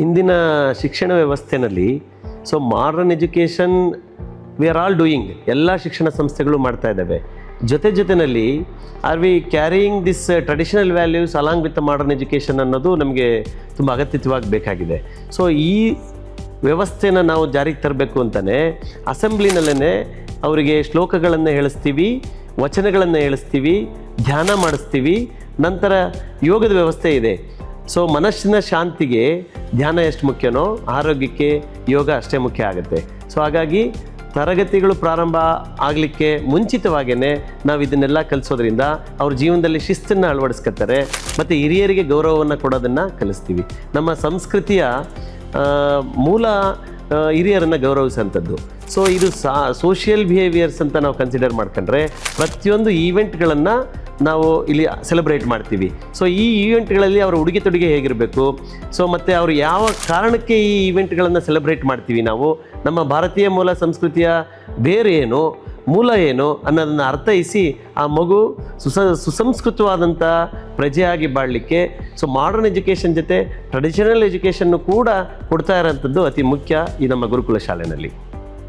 ಇಂದಿನ ಶಿಕ್ಷಣ ವ್ಯವಸ್ಥೆಯಲ್ಲಿ modern education we are all doing, ಎಲ್ಲ ಶಿಕ್ಷಣ ಸಂಸ್ಥೆಗಳು ಮಾಡ್ತಾ ಇದ್ದಾವೆ. ಜೊತೆಯಲ್ಲಿ are we carrying this traditional values along with modern education ಅನ್ನೋದು ನಮಗೆ ತುಂಬ ಅಗತ್ಯವಾಗಿ ಬೇಕಾಗಿದೆ. ಈ ವ್ಯವಸ್ಥೆನ ನಾವು ಜಾರಿಗೆ ತರಬೇಕು ಅಂತಲೇ ಅಸೆಂಬ್ಲಿನಲ್ಲೇ ಅವರಿಗೆ ಶ್ಲೋಕಗಳನ್ನು ಹೇಳಿಸ್ತೀವಿ, ವಚನಗಳನ್ನು ಹೇಳಿಸ್ತೀವಿ, ಧ್ಯಾನ ಮಾಡಿಸ್ತೀವಿ. ನಂತರ ಯೋಗದ ವ್ಯವಸ್ಥೆ ಇದೆ. ಮನಸ್ಸಿನ ಶಾಂತಿಗೆ ಧ್ಯಾನ ಎಷ್ಟು ಮುಖ್ಯನೋ ಆರೋಗ್ಯಕ್ಕೆ ಯೋಗ ಅಷ್ಟೇ ಮುಖ್ಯ ಆಗುತ್ತೆ. ಹಾಗಾಗಿ ತರಗತಿಗಳು ಪ್ರಾರಂಭ ಆಗಲಿಕ್ಕೆ ಮುಂಚಿತವಾಗಿಯೇ ನಾವು ಇದನ್ನೆಲ್ಲ ಕಲಿಸೋದ್ರಿಂದ ಅವ್ರ ಜೀವನದಲ್ಲಿ ಶಿಸ್ತನ್ನು ಅಳವಡಿಸ್ಕೊತಾರೆ ಮತ್ತು ಹಿರಿಯರಿಗೆ ಗೌರವವನ್ನು ಕೊಡೋದನ್ನು ಕಲಿಸ್ತೀವಿ. ನಮ್ಮ ಸಂಸ್ಕೃತಿಯ ಮೂಲ ಹಿರಿಯರನ್ನು ಗೌರವಿಸೋಂಥದ್ದು. ಇದು ಸೋಷಿಯಲ್ ಬಿಹೇವಿಯರ್ಸ್ ಅಂತ ನಾವು ಕನ್ಸಿಡರ್ ಮಾಡ್ಕೊಂಡ್ರೆ ಪ್ರತಿಯೊಂದು ಈವೆಂಟ್ಗಳನ್ನು ನಾವು ಇಲ್ಲಿ ಸೆಲೆಬ್ರೇಟ್ ಮಾಡ್ತೀವಿ. ಈ ಈವೆಂಟ್ಗಳಲ್ಲಿ ಅವರ ಉಡುಗೆ ತೊಡುಗೆ ಹೇಗಿರಬೇಕು, ಮತ್ತು ಅವರು ಯಾವ ಕಾರಣಕ್ಕೆ ಈ ಈವೆಂಟ್ಗಳನ್ನು ಸೆಲೆಬ್ರೇಟ್ ಮಾಡ್ತೀವಿ, ನಾವು ನಮ್ಮ ಭಾರತೀಯ ಮೂಲ ಸಂಸ್ಕೃತಿಯ ಬೇರೆ ಏನು, ಮೂಲ ಏನು ಅನ್ನೋದನ್ನು ಅರ್ಥೈಸಿ ಆ ಮಗು ಸುಸಂಸ್ಕೃತವಾದಂಥ ಪ್ರಜೆಯಾಗಿ ಬಾಳಲಿಕ್ಕೆ ಮಾಡರ್ನ್ ಎಜುಕೇಷನ್ ಜೊತೆ ಟ್ರೆಡಿಷನಲ್ ಎಜುಕೇಷನ್ನು ಕೂಡ ಕೊಡ್ತಾ ಇರೋಂಥದ್ದು ಅತಿ ಮುಖ್ಯ ಈ ನಮ್ಮ ಗುರುಕುಲ ಶಾಲೆಯಲ್ಲಿ.